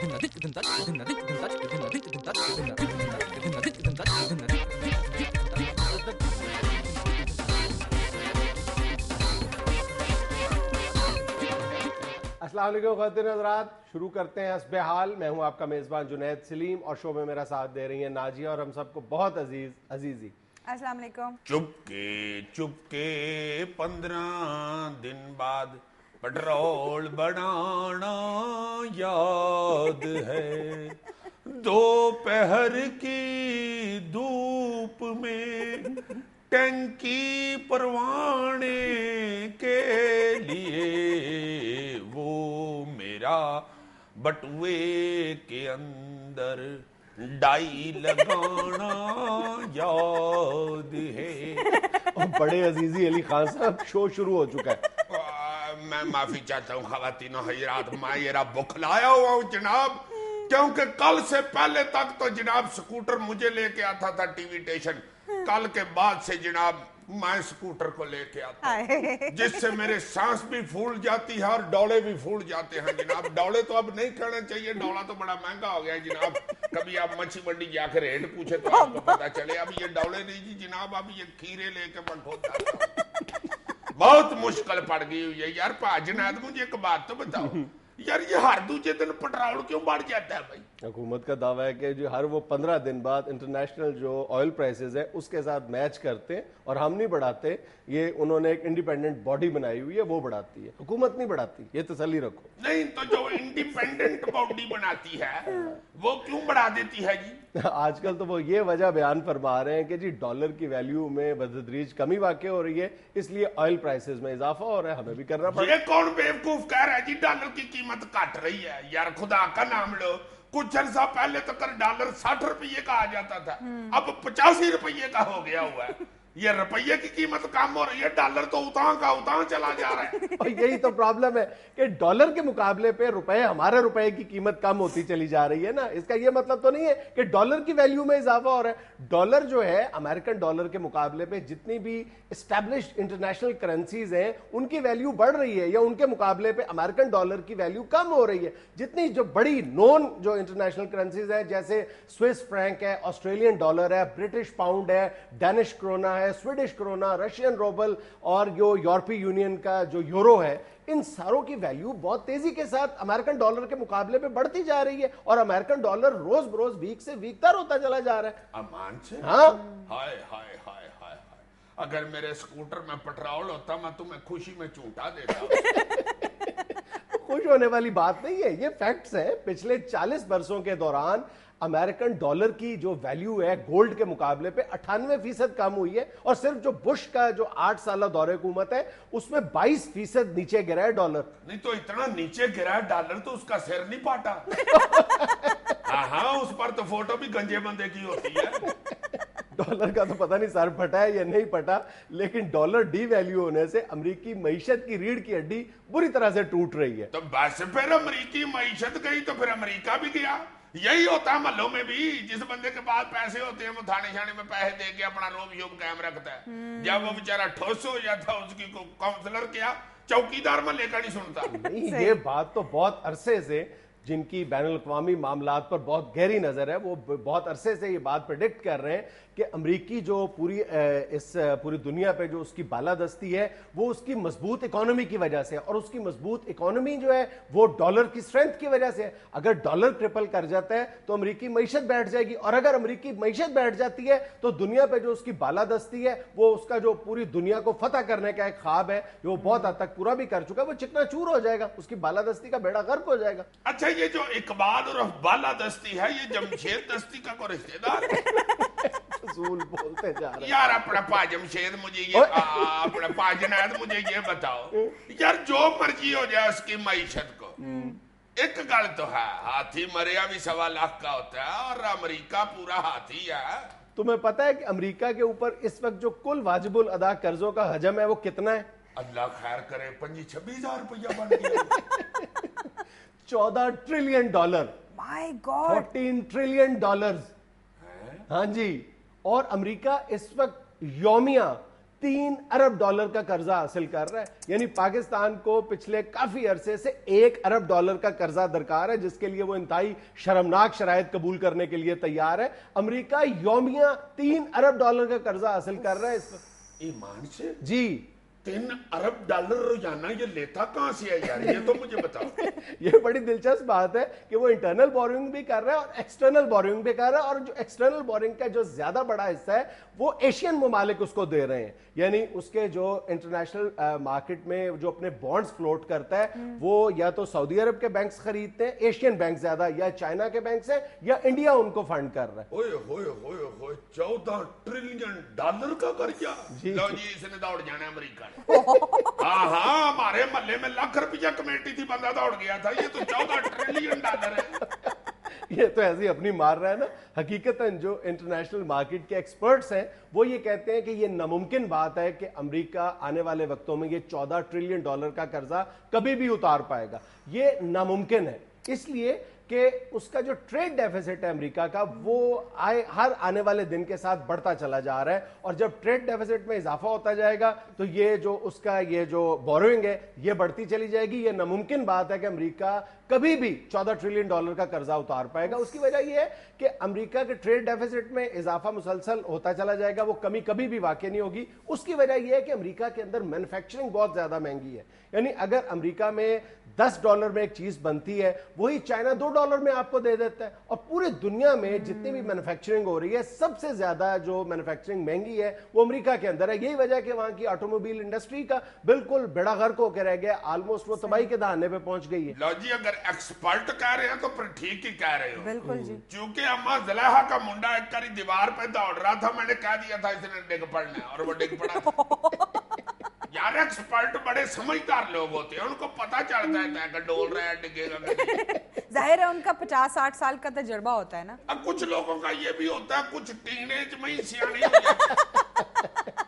السلام علیکم خواتین حضرات، شروع کرتے ہیں حسب حال. میں ہوں آپ کا میزبان جنید سلیم اور شو میں میرا ساتھ دے رہی ہیں ناجیہ اور ہم سب کو بہت عزیزی. السلام علیکم. چپکے 15 دن بعد پٹرول بڑھانا یاد ہے، دوپہر کی دھوپ میں ٹینکی پروانے کے لیے وہ میرا بٹوے کے اندر ڈائی لگانا یاد ہے. بڑے عزیزی علی خان صاحب، شو شروع ہو چکا ہے. میں معافی چاہتا ہوں خواتین و حضرات، میں یہ رہا بکھلایا ہوا ہوں جناب، کیونکہ کل سے پہلے تک تو جناب سکوٹر مجھے لے کے آتا تھا ٹی وی ٹیشن. کل کے بعد سے جناب میں سکوٹر کو لے کے آتا ہوں، جس سے میرے سانس بھی پھول جاتی ہے اور ڈولے بھی پھول جاتے ہیں جناب. ڈولے تو اب نہیں کھانا چاہیے، ڈولا تو بڑا مہنگا ہو گیا ہے جناب. کبھی آپ مچھی منڈی جا کے ریٹ پوچھے تو آپ کو پتا چلے اب یہ ڈولے نہیں جی جناب، اب یہ کھیرے لے کے میں کھوتا تھا. بہت مشکل پڑ گئی ہوئی ہے یار. جنید مجھے ایک بات تو بتاؤ یار، یہ ہر دوسرے دن پٹرول کیوں بڑھ جاتا ہے بھائی؟ حکومت کا دعویٰ ہے کہ جو ہر وہ 15 دن بعد انٹرنیشنل جو آئل پرائسز ہے اس کے ساتھ میچ کرتے اور ہم نہیں بڑھاتے. یہ انہوں نے ایک انڈیپینڈنٹ باڈی بنائی ہوئی ہے، وہ بڑھاتی ہے، حکومت نہیں بڑھاتی، یہ تسلی رکھو. نہیں تو جو انڈیپینڈنٹ باڈی بناتی ہے وہ کیوں بڑھا دیتی ہے جی؟ آج کل تو وہ یہ وجہ بیان فرما رہے ہیں کہ جی ڈالر کی ویلیو میں بتدریج کمی واقع ہو رہی ہے، اس لیے آئل پرائسز میں اضافہ ہو رہا ہے، ہمیں بھی کرنا پڑا. یہ کون بیوقوف کہہ رہا ہے جی ڈالر کی قیمت کٹ رہی ہے؟ یار خدا کا نام لو، کچھ عرصہ پہلے تک ڈالر 60 روپے کا آ جاتا تھا، اب 85 روپے کا ہو گیا ہوا ہے. یہ روپیے کی قیمت کم ہو رہی ہے، ڈالر تو اتاں کا اتاں چلا جا رہا ہے. اور یہی تو پرابلم ہے کہ ڈالر کے مقابلے پہ روپے، ہمارے روپے کی قیمت کم ہوتی چلی جا رہی ہے نا. اس کا یہ مطلب تو نہیں ہے کہ ڈالر کی ویلیو میں اضافہ ہو رہا ہے. ڈالر جو ہے امریکن ڈالر کے مقابلے پہ جتنی بھی اسٹیبلشڈ انٹرنیشنل کرنسیز ہیں ان کی ویلیو بڑھ رہی ہے، یا ان کے مقابلے پہ امریکن ڈالر کی ویلیو کم ہو رہی ہے. جتنی جو بڑی نون جو انٹرنیشنل کرنسیز ہیں جیسے سوئس فرینک ہے، آسٹریلین ڈالر ہے، برٹش پاؤنڈ ہے، ڈینش کرونا ہے، سویڈش کرونا، رشین روبل اور جو یورپی یونین کا جو یورو ہے، ان ساروں کی ویلیو بہت تیزی کے ساتھ امریکن ڈالر کے مقابلے پہ بڑھتی جا رہی ہے، اور امریکن ڈالر روز بروز ویک سے ویک تر ہوتا چلا جا رہا ہے. امان سے ہاں، ہائے ہائے ہائے ہائے، اگر میرے سکوٹر میں پٹرول ہوتا میں تمہیں خوشی میں چونٹا دیتا. خوش ہونے والی بات نہیں ہے، یہ فیکٹس ہیں. پچھلے 40 برسوں کے دوران امریکن ڈالر کی جو ویلیو ہے گولڈ کے مقابلے پہ 98% کم ہوئی ہے، اور صرف جو بش کا جو 8 سالہ دور حکومت ہے اس میں 22% نیچے گرا ہے ڈالر. نہیں تو اتنا نیچے گرا ہے ڈالر تو اس کا سر نہیں پاٹا. ہاں اس پر تو فوٹو بھی گنجے بندے کی ہوتی ہے. ڈالر کا تو پتہ نہیں سر پھٹا ہے یا نہیں پھٹا، لیکن ڈالر ڈی ویلیو ہونے سے امریکی معیشت کی ریڑھ کی ہڈی بری طرح سے ٹوٹ رہی ہے. تو بس پھر امریکی معیشت گئی تو پھر امریکہ بھی گیا. یہی ہوتا ہے محلوں میں بھی، جس بندے کے پاس پیسے ہوتے ہیں وہ تھانے شانے میں پیسے دے کے اپنا روب یوب قائم رکھتا ہے. جب وہ بیچارہ ٹھوس ہو جاتا اس کی کاؤنسلر کیا چوکیدار میں لے کر نہیں سنتا. یہ بات تو بہت عرصے سے جن کی بین الاقوامی معاملات پر بہت گہری نظر ہے، وہ بہت عرصے سے یہ بات پریڈکٹ کر رہے ہیں کہ امریکی جو پوری دنیا پہ جو اس کی بالادستی ہے وہ اس کی مضبوط اکانومی کی وجہ سے، اور اس کی مضبوط اکانومی جو ہے وہ ڈالر کی اسٹرینتھ کی وجہ سے ہے. اگر ڈالر ٹرپل کر جاتا ہے تو امریکی معیشت بیٹھ جائے گی، اور اگر امریکی معیشت بیٹھ جاتی ہے تو دنیا پہ جو اس کی بالادستی ہے، وہ اس کا جو پوری دنیا کو فتح کرنے کا ایک خواب ہے جو وہ بہت حد تک پورا بھی کر چکا ہے، وہ چکنا چور ہو جائے گا، اس کی بالادستی کا بیڑا غرق ہو جائے گا. اچھا یہ جو اقبال اور بالادستی ہے یہ جمشید دستی کا کوئی رشتہ دار فضول بولتے جا رہے ہیں یار. اپنا پا جمشید مجھے یہ اپنا پا جنید مجھے یہ بتاؤ یار، جو مرضی ہو جائے اس کی معیشت کو، ایک گل تو ہے ہاتھی مریا بھی 1.25 لاکھ کا ہوتا ہے اور امریکہ پورا ہاتھی ہے. تمہیں پتا ہے کہ امریکہ کے اوپر اس وقت جو کل واجب الادا قرضوں کا حجم ہے وہ کتنا ہے؟ اللہ خیر کرے 25-26 ہزار روپیہ بن گیا. 14 ٹریلین ڈالر. مائی گاڈ 14 ٹریلین ڈالرز. ہاں جی. اور امریکہ اس وقت یومیہ 3 अरब डॉलर का कर्जा हासिल कर रहा है। यानी पाकिस्तान को पिछले काफी अरसे से 1 अरब डॉलर का कर्जा दरकार है, जिसके लिए वो इंतहाई शर्मनाक शराइत कबूल करने के लिए तैयार है। अमेरिका यौमिया 3 अरब डॉलर का कर्जा हासिल कर रहा है इस वक्त। ईमान से जी 3 अरब डॉलर रोजाना, ये लेता कहां से है यार, ये तो मुझे बताओ। ये बड़ी दिलचस्प बात है कि वो इंटरनल बोरिंग भी कर रहा है और एक्सटर्नल बोरिंग भी कर रहा है, और जो एक्सटर्नल बोरिंग का जो ज्यादा बड़ा हिस्सा है वो एशियन ममालिक उसको दे रहे हैं। यानी उसके जो इंटरनेशनल मार्केट में जो अपने बॉन्ड्स फ्लोट करता है वो या तो सऊदी अरब के बैंक्स खरीदते हैं, एशियन बैंक ज्यादा, या चाइना के बैंक से, या इंडिया उनको फंड कर रहा है। ओए होए होए होए 14 ट्रिलियन डॉलर का कर्जा। लो जी, इसने दौड़ जाना अमेरिका ने। हाँ, हमारे महल्ले में लाख रुपया कमेटी थी, बंदा दौड़ गया था। ये तो 14 ट्रिलियन डॉलर है। ये तो ऐसे ही अपनी मार रहा है ना। हकीकतन जो इंटरनेशनल मार्केट के एक्सपर्ट्स हैं वो ये कहते हैं कि ये नामुमकिन बात है कि अमेरिका आने वाले वक्तों में ये 14 ट्रिलियन डॉलर का कर्जा कभी भी उतार पाएगा। ये नामुमकिन है इसलिए कि उसका जो ट्रेड डेफिसिट है अमेरिका का वो हर आने वाले दिन के साथ बढ़ता चला जा रहा है, और जब ट्रेड डेफिसिट में इजाफा होता जाएगा तो ये जो बोरोइंग है ये बढ़ती चली जाएगी। ये नामुमकिन बात है कि अमेरिका कभी भी 14 ट्रिलियन डॉलर का कर्जा उतार पाएगा। उसकी वजह यह है कि अमेरिका के ट्रेड डेफिसिट में इजाफा मुसलसल होता चला जाएगा, वो कमी कभी भी वाकई नहीं होगी। उसकी वजह यह है कि अमेरिका के अंदर मैन्युफैक्चरिंग बहुत ज्यादा महंगी है। यानी अगर अमेरिका में $10 में एक चीज बनती है वही चाइना $2 में आपको दे देता है, और पूरी दुनिया में जितनी भी मैन्युफैक्चरिंग हो रही है सबसे ज्यादा जो मैन्युफैक्चरिंग महंगी है वो अमेरिका के अंदर है। यही वजह है कि वहां की ऑटोमोबाइल इंडस्ट्री का बिल्कुल बेड़ा गर्क होकर रह गया, ऑलमोस्ट वो तबाही के दहाने पे पहुंच गई है। लो जी, अगर एक्सपर्ट कह रहे हैं तो फिर ठीक ही कह रहे हो। बिल्कुल जी। क्योंकि अम्मा ज़ुलेहा का मुंडा एक बारी दीवार पे दौड़ रहा था, मैंने कह दिया था इसने डिग पड़ना है, और वो डिग पड़ा था। यार एक्सपर्ट बड़े समझदार लोग होते हैं, उनको पता चलता है कि डोल रहा है, डिगेगा। जाहिर है उनका 50-60 साल का तजुर्बा होता है ना। अब कुछ लोगों का ये भी होता है, कुछ टीनेज में ही सियाने हो जाते।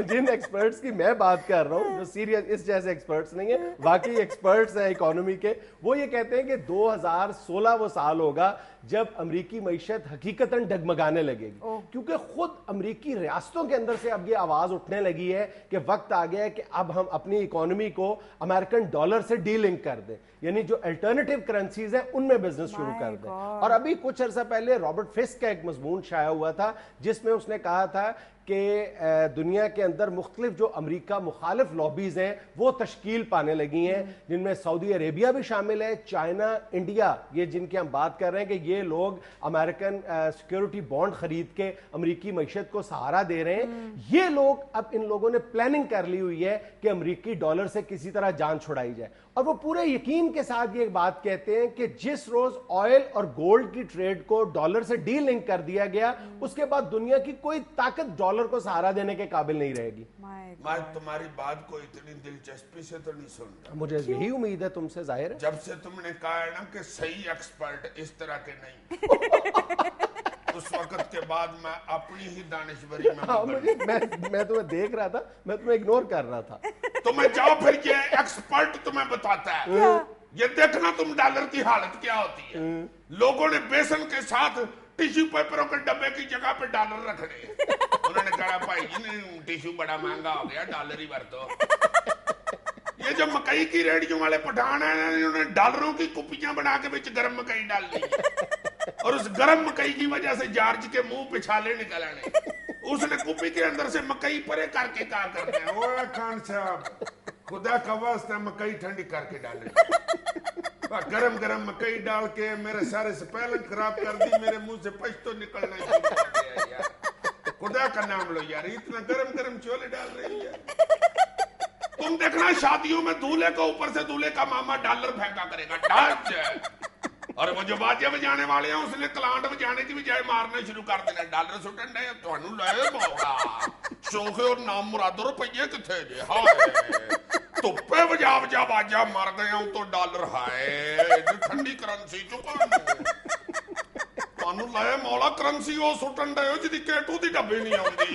जिन एक्सपर्ट्स की मैं बात कर रहा हूं जो सीरियस इस जैसे एक्सपर्ट्स नहीं है, वाकई एक्सपर्ट्स हैं इकोनॉमी के, वो ये कहते हैं कि 2016 वो साल होगा जब अमरीकी मईशत हकीकतन डगमगाने लगेगी, क्योंकि खुद अमरीकी रियासतों के अंदर से अब ये आवाज उठने लगी है कि वक्त आ गया है कि अब हम अपनी इकोनॉमी को अमेरिकन डॉलर से डीलिंक कर दें, यानी जो अल्टरनेटिव करेंसीज हैं उनमें बिजनेस शुरू कर दें। और अभी कुछ अर्सा पहले रॉबर्ट फिस्क का एक मजमून शाया हुआ था जिसमें उसने कहा था कि दुनिया के अंदर मुख्तलिफ जो अमेरिका मुखालिफ लॉबीज हैं वो तश्कील पाने लगी हैं, जिनमें सऊदी अरेबिया भी शामिल है, चाइना, इंडिया, ये जिनकी हम बात कर रहे हैं कि ये लोग अमेरिकन सिक्योरिटी बॉन्ड खरीद के अमेरिकी मईशत को सहारा दे रहे हैं। ये लोग अब इन लोगों ने प्लानिंग कर ली हुई है कि अमेरिकी डॉलर से किसी तरह जान छुड़ाई जाए, और वो पूरे यकीन के साथ ये बात कहते हैं कि जिस रोज ऑयल और गोल्ड की ट्रेड को डॉलर से डी लिंक कर दिया गया उसके बाद दुनिया की कोई ताकत डॉलर को सहारा देने के काबिल नहीं रहेगी। मैं तुम्हारी बात को इतनी दिलचस्पी से तो नहीं सुनता, मुझे यही उम्मीद है तुमसे, जाहिर है। जब से तुमने कहा है ना कि सही एक्सपर्ट इस तरह के नहीं उस वक्त के बाद मैं अपनी ही दानिशवरी में मैं तुम्हें देख रहा था, मैं तुम्हें इग्नोर कर रहा था। तुम्हें जाओ फिर ये एक्सपर्ट तुम्हें बताता है। ये देखना तुम डॉलर की हालत क्या होती है। लोगों ने बेसन के साथ टिश्यू पेपरों के डब्बे की जगह पे डॉलर रखने, उन्होंने कहा भाई जी ने टिश्यू बड़ा महंगा हो गया, डॉलर ही बरतो। ये जो मकई की रेडियो वाले पठान है उन्होंने डॉलरों की कुपियां बना के बीच गर्म मकई डाल दी, और उस गर्म मकई की वजह से जॉर्ज के मुंह पे छाले निकल आने। उसने कुपी के अंदर से मकई परे करके कहा करते हैं, ओए खान साहब खुदा का वास्ता मकई ठंडी करके डाले। गरम गरम मकई डाल के मेरे सारे स्पेलिंग खराब कर दी, मेरे मुंह से पछतो निकलना शुरू कर दिया यार। खुदा का नाम लो यार, इतना गरम गरम छोले डाल रही है। तुम देखना शादियों में दूल्हे को ऊपर से दूल्हे का मामा डॉलर फेंका करेगा, डाल, और वो जो बाजे बजाने वाले हैं उसने कलांट बजाने की बजाय मारने शुरू कर देना, डॉलर सुटन डे ਤੁਹਾਨੂੰ ਲੈ ਮੌੜਾ ਸ਼ੋਖੇ और नाम मुरादो रुपये किथे जे हाय ਧੁੱਪੇ ਵਜਾ ਵਜਾ ਬਾਜਾ ਮਰ ਗਏ ਹਾਂ तो डॉलर ਹਾਏ ਠੰਡੀ ਕਰੰਸੀ ਚੁੱਕਾ ਤੁਹਾਨੂੰ ਲੈ ਮੌਲਾ ਕਰੰਸੀ ਉਹ ਸੁਟਣ ਡਏ ਜਿਹਦੀ ਕੇਟੂ ਦੀ ਡੱਬੀ ਨਹੀਂ ਆਉਂਦੀ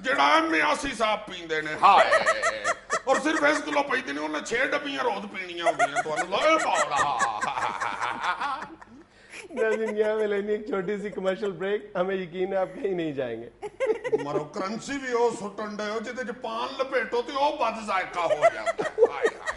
ਜਿਹੜਾ 89 ਸਾਹਿਬ ਪੀਂਦੇ ਨੇ ਹਾਏ और सिर्फ 1 किलो पैदे ने उन्हें 6 डब्बियां रोज पीनियां होंगी ਤੁਹਾਨੂੰ ਲੈ ਮੌਲਾ नाज़रीन यहाँ में लेनी एक छोटी सी कमर्शियल ब्रेक, हमें यकीन है आप कहीं नहीं जाएंगे। मरो करंसी भी ਉਹ ਸੁੱਟਣ ਦੇ ਜਿਹਦੇ ਚ ਪਾਨ ਲਪੇਟੋ ਤੇ ਉਹ ਵੱਧ ਜ਼ਾਇਕਾ ਹੋ ਜਾਂਦਾ। ਹਾਏ ਹਾਏ।